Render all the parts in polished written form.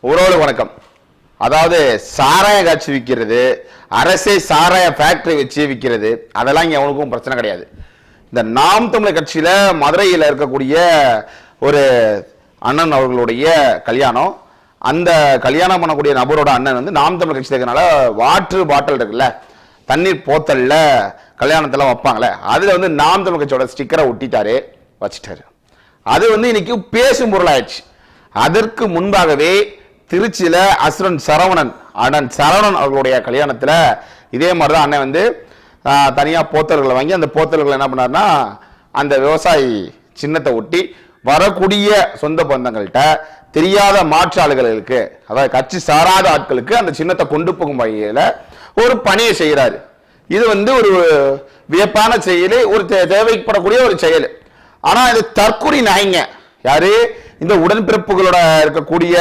உறவு வணக்கம். அதாவது சாராய காட்சி விற்கிறது, அரசே சாராய ஃபேக்டரி வச்சு விற்கிறது, அதெல்லாம் இங்கே எவனுக்கும் பிரச்சனை கிடையாது. இந்த நாம் தமிழர் கட்சியில மதுரையில் இருக்கக்கூடிய ஒரு அண்ணன் அவர்களுடைய கல்யாணம், அந்த கல்யாணம் பண்ணக்கூடிய நபரோட அண்ணன் வந்து நாம் தமிழர் கட்சி இருக்கிறனால வாட்டர் பாட்டில் இருக்குல்ல, தண்ணீர் போத்தல்ல கல்யாணத்தெல்லாம் வைப்பாங்களே, அதுல வந்து நாம் தமிழர் கட்சியோட ஸ்டிக்கரை ஒட்டிட்டாரு, வச்சுட்டாரு. அது வந்து இன்னைக்கு பேசும் பொருளாயிடுச்சு. அதற்கு முன்பாகவே திருச்சியில அசுரன் சரவணன் அண்ணன் சரவணன் அவர்களுடைய கல்யாணத்துல இதே மாதிரிதான் அண்ணன் வந்து தனியா போத்தல்களை வாங்கி அந்த போத்தல்களை என்ன பண்ணாருன்னா அந்த விவசாயி சின்னத்தை ஒட்டி வரக்கூடிய சொந்த பந்தங்கள்கிட்ட தெரியாத மாற்று ஆளுகளுக்கு, அதாவது கட்சி சாராத ஆட்களுக்கு அந்த சின்னத்தை கொண்டு போகும் வகையில ஒரு பணியை செய்யறாரு. இது வந்து ஒரு வியப்பான செயல், ஒரு தேவைப்படக்கூடிய ஒரு செயல். ஆனா இது தற்கொலை நாய்ங்க யாரு, இந்த உடன்பிறப்புகளோட இருக்கக்கூடிய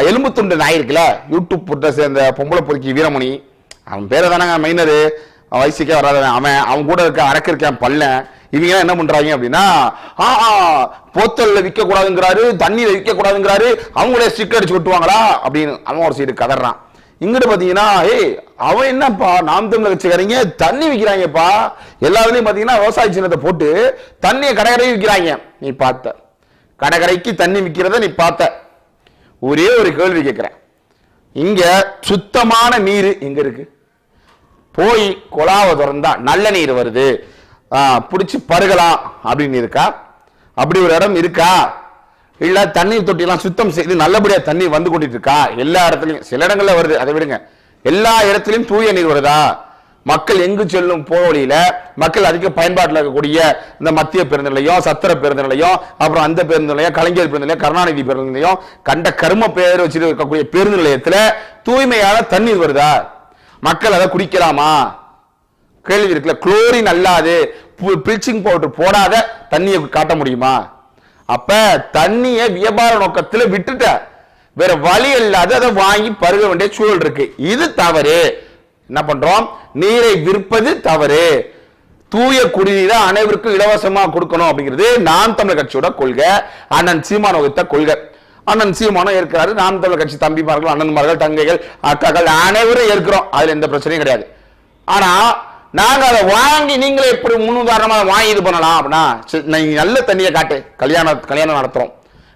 எலும்பு துண்டு நாய் இருக்குல்ல, யூடியூப் போட்ட சேர்ந்த பொம்பளை பொறுக்கி வீரமணி, அவன் பேரை தானங்க மைனரு, வயசுக்கே வராதவன், அவன் கூட இருக்க அரக்க இருக்கான் பல்ல. இவங்க என்ன பண்றாங்க அப்படின்னா போத்தல்ல விற்க கூடாதுங்கிறாரு, தண்ணியில விற்க கூடாதுங்கிறாரு, அவங்களே ஸ்டிக்கர் அடிச்சு கொட்டுவாங்களா அப்படின்னு அவன் ஒரு சைடு கதறான். இங்கிட்டு பாத்தீங்கன்னா அவன் என்னப்பா நாம் தமிழர் கட்சிக்காரங்க தண்ணி விற்கிறாங்கப்பா, எல்லாத்துலயும் பாத்தீங்கன்னா விவசாய சின்னத்தை போட்டு தண்ணியை கடற்கரை விற்கிறாங்க. நீ பார்த்த கடற்கரைக்கு தண்ணி விற்கிறத நீ பார்த்த. ஒரே ஒரு கேள்வி கேட்கிறேன், இங்க சுத்தமான நீர் எங்க இருக்கு? போய் குழாவை திறந்தா நல்ல நீர் வருது, பிடிச்சி பருகலாம் அப்படின்னு இருக்கா? அப்படி ஒரு இடம் இருக்கா? இல்ல தண்ணீர் தொட்டியெல்லாம் சுத்தம் செய்து நல்லபடியா தண்ணீர் வந்து கொண்டிட்டு இருக்கா? எல்லா இடத்துலயும், சில இடங்கள்ல வருது, அதை விடுங்க, எல்லா இடத்துலயும் தூய நீர் வருதா? மக்கள் எங்கு செல்லும் போவழியில மக்கள் அதிக பயன்பாட்டில் இருக்கக்கூடிய இந்த மத்திய பேருந்து நிலையம், சத்திர பேருந்து நிலையம், அப்புறம் அந்த பேருந்து நிலையம், கலைஞர் பேருந்து நிலையம், கருணாநிதி பேருந்து நிலையம், கண்ட கரும பேர் வச்சுட்டு இருக்கக்கூடிய பேருந்து நிலையத்துல தூய்மையான தண்ணீர் வருதா? மக்கள் அதை குடிக்கலாமா? கேள்வி இருக்குல்ல. குளோரின் அல்லாது ப்ளீச்சிங் பவுடர் போடாத தண்ணியை காட்ட முடியுமா? அப்ப தண்ணிய வியாபார நோக்கத்துல விட்டுட்ட, வேற வழி இல்லாத அதை வாங்கி பருக வேண்டிய சூழல் இருக்கு. இது தவறு. என்ன பண்றோம்? நீரை விற்பது தவறு. தூய குடிநீரை அனைவருக்கும் இலவசமா கொடுக்கணும் அப்படிங்கிறது நாம் தமிழர் கட்சியோட கொள்கை, அண்ணன் சீமான் வகுத்த கொள்கை. அண்ணன் சீமானும் இருக்கிறாரு, நாம் தமிழர் கட்சி தம்பிமார்கள், அண்ணன்மார்கள், தங்கைகள், அக்காக்கள் அனைவரும் இருக்கிறோம், அதுல எந்த பிரச்சனையும் கிடையாது. ஆனா நாங்க அதை வாங்கி நீங்களே எப்படி முன்னுதாரணமா வாங்கி இது பண்ணலாம் அப்படின்னா, நீங்க நல்ல தண்ணியை காட்டு, கல்யாணம் நடத்துறோம்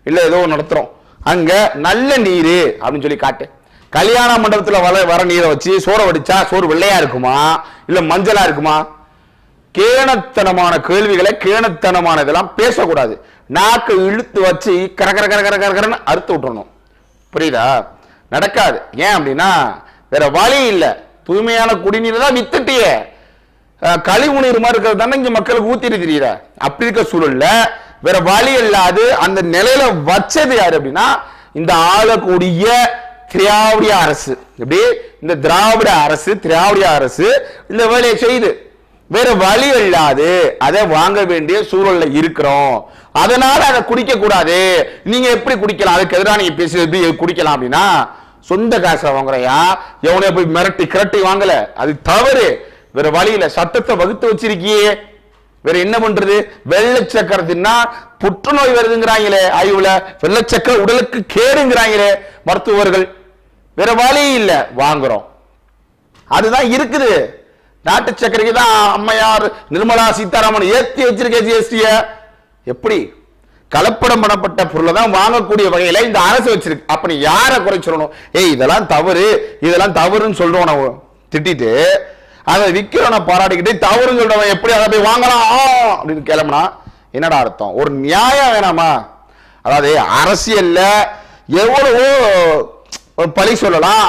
இல்ல ஏதோ நடத்துறோம், அங்க நல்ல நீரு அப்படின்னு சொல்லி காட்டு. கல்யாண மண்டபத்துல வர நீரை வச்சு சோற வடிச்சா சோறு வெள்ளையா இருக்குமா இல்ல மஞ்சளா இருக்குமா? கேணத்தனமான கேள்விகளை, கேணத்தனமான இதெல்லாம் பேசக்கூடாது. நாக்கு இழுத்து வச்சு கரகர கரகர கரகரன்னு அறுத்து விட்டுறணும். புரியுதா? நடக்காது. ஏன் அப்படின்னா வேற வழி இல்ல. தூய்மையான குடிநீர் தான் வித்துட்டியே, கழிவு நீர் மாதிரி இருக்கிறது தானே இங்க மக்களுக்கு ஊத்திட்டு தெரியுற. அப்படி இருக்க சூழல்ல வேற வழி இல்லாது அந்த நிலையில வச்சது யாரு அப்படின்னா இந்த ஆளக்கூடிய திராவிட அரசு. எப்படி இந்த திராவிட அரசு, திராவிட அரசு இந்த வேலையை செய்து வேற வழி இல்லாது அதை வாங்க வேண்டிய சூழல்ல இருக்கிறோம். அதனால அதை குடிக்க கூடாது. நீங்க எப்படி குடிக்கலாம்? அதுக்கு எதிராக நீங்க பேசி எப்படி குடிக்கலாம் அப்படின்னா, சொந்த காசை வாங்குறையா, எவனைய போய் மிரட்டி கிரட்டி வாங்கல, அது தவறு. வேற வழியில சட்டத்தை வகுத்து வச்சிருக்கியே, வேற என்ன பண்றது? வெள்ளை சக்கரை தின்னா புற்றுநோய் வருதுங்கிறாங்களே ஆய்வுல, வெள்ளை சக்கரை உடலுக்கு கேடுங்கிறாங்களே மருத்துவர்கள். வேற வழி இல்ல, வாங்குறோம். அதுதான் இருக்குது. நாட்டு சக்கரைக்கு தான் அம்மையார் நிர்மலா சீதாராமன் ஏத்தி வச்சிருக்க ஜிஎஸ்டிய. எப்படி கலப்படம் பண்ணப்பட்ட பொருளை தான் வாங்கக்கூடிய வகையில இந்த அரசு வச்சிருக்கு. அப்ப நீ யாரை குறை சொல்லணும்? இதெல்லாம் தவறு, இதெல்லாம் தவறுன்னு சொல்றோம் திட்டிட்டு, அதை விற்கிறவனை பாராட்டிக்கிட்டு தவறுன்னு சொல்றவன் எப்படி அதை போய் வாங்கலாம் அப்படின்னு கிளம்புனா என்னடா அர்த்தம்? ஒரு நியாயம் வேணாமா? அதாவது அரசியல்ல எவ்வளவோ பழி சொல்லலாம்,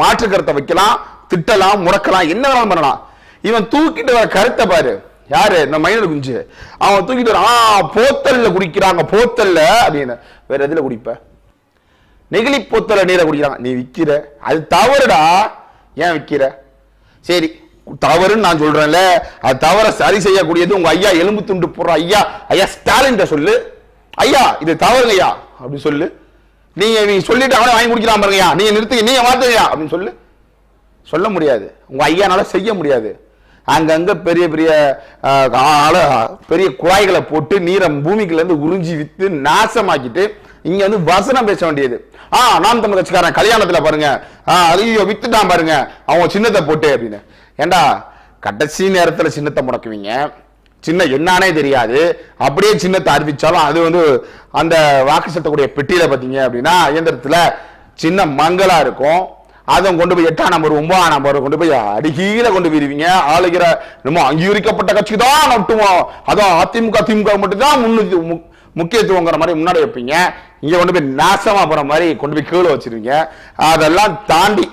மாற்று கருத்தை வைக்கலாம், திட்டலாம், முடக்கலாம், என்ன வேணாலும் பண்ணலாம். இவன் தூக்கிட்டு வர கருத்தை பாரு. யாரு? இந்த மைனர் குஞ்சு. அவன் தூக்கிட்டு வர போத்தல்ல குடிக்கிறாங்க, போத்தல்ல அப்படின்னு. வேற எதுல குடிப்ப? நெகிழி போத்தல்ல நீரை குடிக்கிறாங்க, நீ விக்கிற, அது தவறுடா. ஏன் விக்கிற? சரி தவறுன்னு நான் சொல்றேன்ல, அது தவற சரி செய்யக்கூடியது உங்க ஐயா எலும்பு துண்டு போடுற ஐயா ஸ்டாலின் சொல்லு. ஐயா இது தவறுங்க ஐயா அப்படின்னு சொல்லு. நீங்க சொல்லிட்டு அவனை வாங்கி குடிக்கலாம் பாருங்கய்யா, நீங்க நிறுத்துங்க, நீங்க மாத்துங்கய்யா அப்படின்னு சொல்லு. சொல்ல முடியாது, உங்க ஐயானால செய்ய முடியாது. அங்கங்க பெரிய பெரிய பெரிய குழாய்களை போட்டு நீரை பூமிக்குள்ள இருந்து உறிஞ்சி வித்து நாசமாக்கிட்டு இங்க வந்து வசனம் பேச வேண்டியது. நாம் தமிழ் கட்சிக்காரன் கல்யாணத்துல பாருங்க, ஐயோ வித்துட்டான் பாருங்க அவங்க சின்னத்தை போட்டு அப்படின்னு. ஏண்டா கடைசி நேரத்துல சின்னத்தை முடக்குவீங்க, சின்ன என்னானே தெரியாது, அப்படியே சின்னத்தை அறிவிச்சாலும் அது வந்து அந்த வாக்கு செலுத்தக்கூடிய பெட்டியில பாத்தீங்க அப்படின்னா இயந்திரத்துல சின்ன மங்களா இருக்கும். அதை கொண்டு போய் 8ஆம் நம்பர் 9ஆம் நம்பர் கொண்டு போய் அடிகீழ கொண்டு போயிருவீங்க. ஆளுகிற நம்ம அங்கீகரிக்கப்பட்ட கட்சி தான் நட்டுவோம், அதான் அதிமுக திமுக மட்டும் தான் முக்கியத்துவங்கிற மாதிரி முன்னாடி வைப்பீங்க. இங்க கொண்டு போய் நாசமா போற மாதிரி கொண்டு போய் கீழே வச்சிருவீங்க. அதெல்லாம் தாண்டி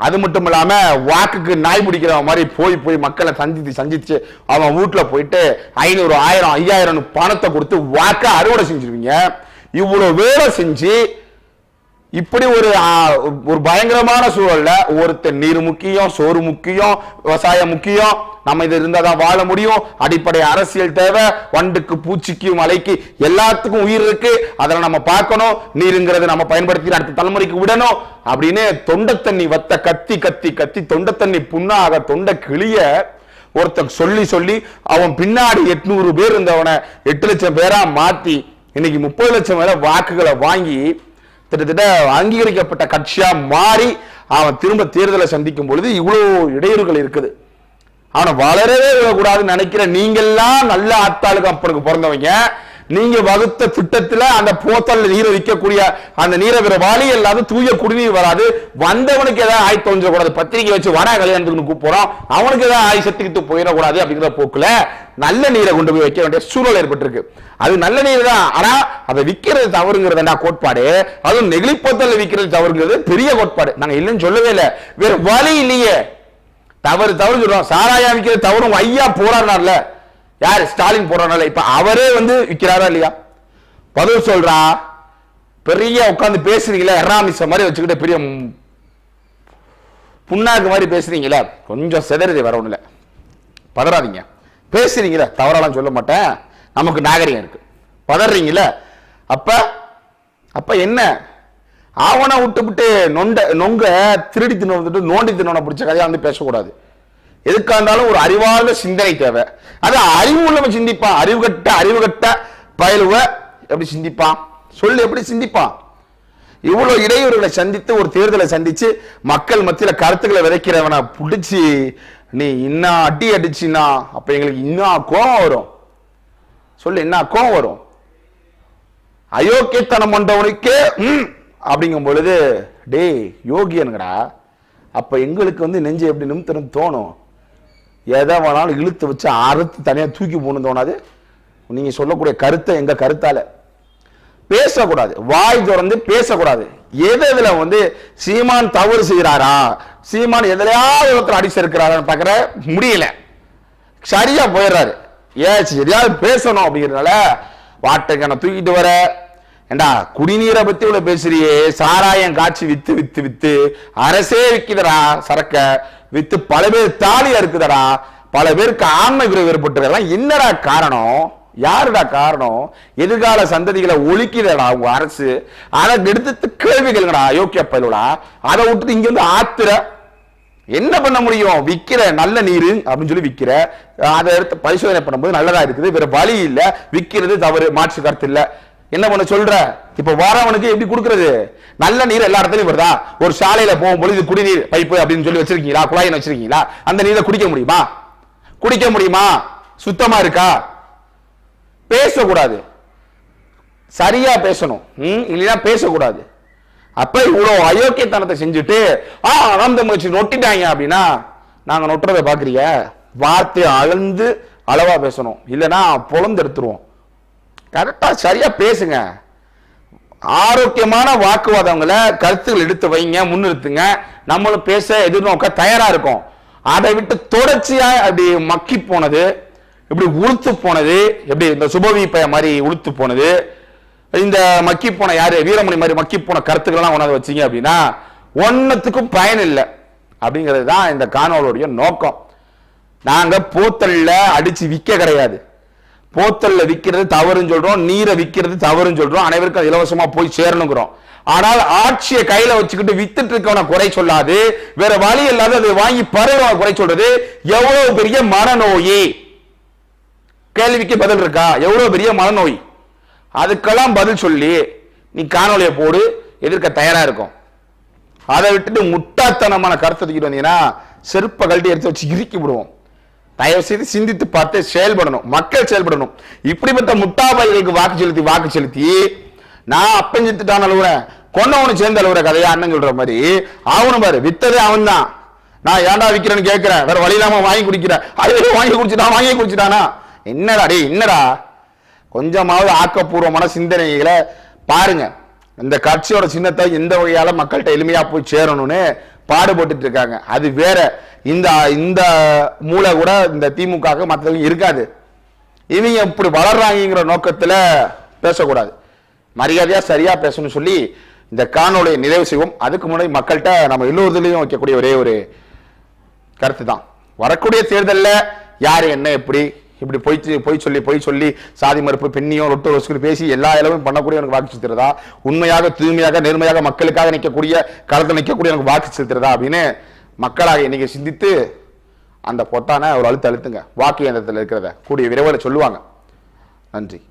அது மட்டும் இல்லாம வாக்குக்கு நாய் பிடிக்கிற மாதிரி போய் மக்களை சந்திச்சு அவன் வீட்டுல போயிட்டு 500 1000 5000 பணத்தை கொடுத்து வாக்க அறுவடை செஞ்சிருவீங்க. இவ்வளவு வேலை செஞ்சு இப்படி ஒரு பயங்கரமான சூழல்ல ஒருத்தர் நீர் முக்கியம், சோறு முக்கியம், விவசாயம் முக்கியம், நம்ம இது இருந்தாதான் வாழ முடியும், அடிப்படை அரசியல் தேவை, வண்டுக்கு பூச்சிக்கு மலைக்கு எல்லாத்துக்கும் உயிர் இருக்கு, அதெல்லாம் நம்ம பார்க்கணும், நீருங்கிறது நம்ம பயன்படுத்தி அடுத்த தலைமுறைக்கு விடணும் அப்படின்னு தொண்டை தண்ணி வத்த கத்தி கத்தி கத்தி தொண்டை தண்ணி புண்ணாக தொண்டை கிளிய ஒருத்தர் சொல்லி அவன் பின்னாடி 800 பேர் இருந்தவனை 8 லட்சம் பேரா மாத்தி இன்னைக்கு 30 லட்சம் மேல வாக்குகளை வாங்கி கிட்டத்தட்ட அங்கீகரிக்கப்பட்ட கட்சியா மாறி அவன் திரும்ப தேர்தலை சந்திக்கும் பொழுது இவ்வளவு இடையூறுகள் இருக்குது. அவனை வளரவே விடக்கூடாதுன்னு நினைக்கிற நீங்கெல்லாம் நல்ல ஆத்தாளுக்கு அப்பனுக்கு பிறந்தவங்க. நீங்க வகுத்த திட்டத்துல அந்த போத்தல் நீரை விற்கக்கூடிய அந்த நீரை வேற வாளி எல்லாரும் தூய குடிநீர் வராது. வந்தவனுக்கு ஏதாவது ஆய் தோன்றக்கூடாது, பத்திரிகை வச்சு வர கல்யாணத்துக்கு போறோம், அவனுக்கு ஏதாவது ஆய் செத்துக்கிட்டு போயிடக்கூடாது அப்படிங்கிற போக்குல நல்ல நீரை கொண்டு போய் வைக்க வேண்டிய சூழல் ஏற்பட்டிருக்கு. அது நல்ல நீர் தான், ஆனா அதை விற்கிறது தவறுங்கிறதா கோட்பாடு. அதுவும் நெகிழிப்போத்தல் விற்கிறது தவறுங்கிறது பெரிய கோட்பாடு. நாங்க இல்லைன்னு சொல்லவே இல்லை, வேற வழி இல்லையே. தவறு சொல்றோம். சாராயம் விற்கிறது தவறும் ஐயா போராடினார்ல, யார் ஸ்டாலின் போறானால இப்ப அவரே வந்து விற்கிறாரா இல்லையா? பதில் சொல்றா, பெரிய உட்கார்ந்து பேசுறீங்களா எர்ராமிச மாதிரி வச்சுக்கிட்டு பெரிய புண்ணாக்கு மாதிரி பேசுறீங்களா, கொஞ்சம் செதறி வர ஒண்ணுல பதறாதீங்க. பேசுறீங்களா, தவறாலாம் சொல்ல மாட்டேன், நமக்கு நாகரிகம் இருக்கு. பதறீங்களா அப்ப என்ன ஆவண விட்டு நொங்க திருடி தின்னு நோண்டி தின்னு பிடிச்ச கதையா வந்து பேசக்கூடாது. எதுக்கா இருந்தாலும் ஒரு அறிவார்ந்த சிந்தனை தேவை. அது அறிவு உள்ளவன் சிந்திப்பான், அறிவு கட்ட பயிலுவ எப்படி சிந்திப்பான் சொல்லு, எப்படி சிந்திப்பான்? இவ்வளவு இடையூறுகளை சந்தித்து ஒரு தேர்தலை சந்திச்சு மக்கள் மத்தியில கருத்துக்களை விதைக்கிறவனை பிடிச்சி நீ இன்னும் அடிச்சுன்னா அப்ப எங்களுக்கு இன்னும் கோபம் வரும். சொல்லு, என்ன கோபம் வரும்? அயோக்கியத்தனம் பண்றவனுக்கு அப்படிங்கும் பொழுது டே யோகியனுங்கடா, அப்ப எங்களுக்கு வந்து நெஞ்சு எப்படி நிமித்தம் தோணும்? எதை வேணாலும் இழுத்து வச்சு அறுத்து தனியா தூக்கி போகணும் தோணாது? நீங்க சொல்லக்கூடிய கருத்தை எங்க கருத்தால பேசக்கூடாது, வாய் திறந்து பேசக்கூடாது. எதுல வந்து சீமான் தவறு செய்யறாரா, சீமான் எதுலையாவது ஒருத்தர் அடிச்சிருக்கிறாரான்னு பாக்குற முடியல, சரியா போயிடுறாரு. ஏன் சரியாவது பேசணும் அப்படிங்கிறதுனால வாட்டை தூக்கிட்டு வர. ஏண்டா குடிநீரை பத்தி இவ்வளவு பேசுறியே, சாராயம் காட்சி வித்து வித்து வித்து அரசே விக்குதடா, சரக்க வித்து பல பேர் தாலியா இருக்குதடா, பல பேருக்கு ஆண்மை குறைவு ஏற்பட்டு என்னடா காரணம்? யாருடா காரணம்? எதிர்கால சந்ததிகளை ஒழிக்குதடா உங்க அரசு. அதை எடுத்து கேள்விகள்டா யோக்கிய பயிலா. அதை விட்டுட்டு இங்க வந்து ஆத்துற என்ன பண்ண முடியும்? விக்கிற நல்ல நீர் அப்படின்னு சொல்லி விக்கிற, அதை எடுத்து பரிசோதனை பண்ணும்போது நல்லதா இருக்குது, வேற வழி இல்ல, விக்கிறது தவறு, மாற்று கருத்து இல்ல. என்ன பண்ண சொல்ற? இப்ப வரவனுக்கு எப்படி கொடுக்கறது? நல்ல நீர் எல்லா இடத்துலயும் வருதா? ஒரு சாலையில போகும்போது குடிநீர் பைப்பு அப்படின்னு சொல்லி வச்சிருக்கீங்களா, குழாயின்னு வச்சிருக்கீங்களா? அந்த நீரை குடிக்க முடியுமா? குடிக்க முடியுமா? சுத்தமா இருக்கா? பேசக்கூடாது, சரியா பேசணும், இல்லைன்னா பேசக்கூடாது. அப்ப இவ்வளவு அயோக்கியத்தனத்தை செஞ்சுட்டு ஆனந்த முயற்சி நொட்டிட்டாங்க அப்படின்னா நாங்க நொட்டுறதை பாக்குறீங்க. வார்த்தை அளந்து அளவா பேசணும், இல்லைன்னா பொழந்து எடுத்துருவோம். கரெக்டா சரியா பேசுங்க. ஆரோக்கியமான வாக்குவாதங்களை கருத்துக்கள் எடுத்து வைங்க, முன்னிறுத்துங்க. நம்மளும் பேச எதிர்நோக்க தயாரா இருக்கும். அதை விட்டு தொடர்ச்சியா அப்படி மக்கி போனது, இப்படி உளுத்து போனது, எப்படி இந்த சுபவி பைய மாதிரி உளுத்து போனது, இந்த மக்கி போன யாரு வீரமணி மாதிரி மக்கி போன கருத்துக்கள் எல்லாம் கொண்டாந்து வச்சீங்க அப்படின்னா ஒன்னத்துக்கும் பயன் இல்லை அப்படிங்கிறது தான் இந்த காணொலியுடைய நோக்கம். நாங்க போத்தல்ல அடிச்சு விற்க கிடையாது, போத்தல்ல விற்கிறது தவறுன்னு சொல்றோம், நீரை விற்கிறது தவறுன்னு சொல்றோம், அனைவருக்கும் இலவசமா போய் சேரணுங்கிறோம். ஆனால் ஆட்சியை கையில வச்சுக்கிட்டு வித்துட்டு இருக்கவன குறை சொல்லாது, வேற வழி இல்லாத அதை வாங்கி பரவ குறை சொல்றது எவ்வளவு பெரிய மனநோய். கேள்விக்கு பதில் இருக்கா? எவ்வளவு பெரிய மனநோய். அதுக்கெல்லாம் பதில் சொல்லி நீ காணொலியை போடு, எதிர்க்க தயாரா இருக்கும். அதை விட்டுட்டு முட்டாத்தனமான கருத்தை தூக்கிட்டு வந்தீங்கன்னா செருப்பை கழட்டி எடுத்து வச்சு இறுக்கி விடுவோம். தயவு செய்து சிந்தித்து பார்த்து செயல்படணும், மக்கள் செயல்படணும். இப்படிப்பட்ட முட்டாபாய்களுக்கு வாக்கு செலுத்தி நான் அப்பன் செத்துட்டான் அழுவுறேன், கொண்டவனு சேர்ந்து அழுவுற கதையா அண்ணன் சொல்ற மாதிரி அவனும் பாரு, வித்ததே அவன் தான். நான் ஏன்டா விக்கிறேன்னு கேட்கிறேன், வேற வழி இல்லாம வாங்கி குடிக்கிறேன். அது வாங்கி குடிச்சிட்டானா? என்னடா டே, என்னடா? கொஞ்சமாவது ஆக்கப்பூர்வமான சிந்தனைகளை பாருங்க. இந்த கட்சியோட சின்னத்தை எந்த வகையால மக்கள்கிட்ட எளிமையா போய் சேரணும்னு பாடுபட்டு இருக்காங்க. அது வேற. இந்த மூளை கூட இந்த திமுக மற்றவங்க இருக்காது. இவங்க இப்படி வளர்றாங்கிற நோக்கத்துல பேசக்கூடாது, மரியாதையா சரியா பேசணும்னு சொல்லி இந்த காணொலியை நிறைவு செய்வோம். அதுக்கு முன்னாடி மக்கள்கிட்ட நம்ம எல்லோருலையும் வைக்கக்கூடிய ஒரே ஒரு கருத்து தான், வரக்கூடிய தேர்தலில் யாரு என்ன எப்படி இப்படி பொய் சொல்லி சாதி மறுப்பு, பெண்ணியோ ரொட்டு ரோஸ்க்கு பேசி எல்லா இளவும் பண்ணக்கூடிய எனக்கு வாக்கு செலுத்துறதா, உண்மையாக தூய்மையாக நேர்மையாக மக்களுக்காக நிற்கக்கூடிய களத்தில் நிற்கக்கூடிய எனக்கு வாக்கு செலுத்துறதா அப்படின்னு மக்களாக இன்னைக்கு சிந்தித்து அந்த பொத்தான ஒரு அழுத்தங்க. வாக்கு இயந்திரத்தில் இருக்கிறத கூடிய விரைவில் சொல்லுவாங்க. நன்றி.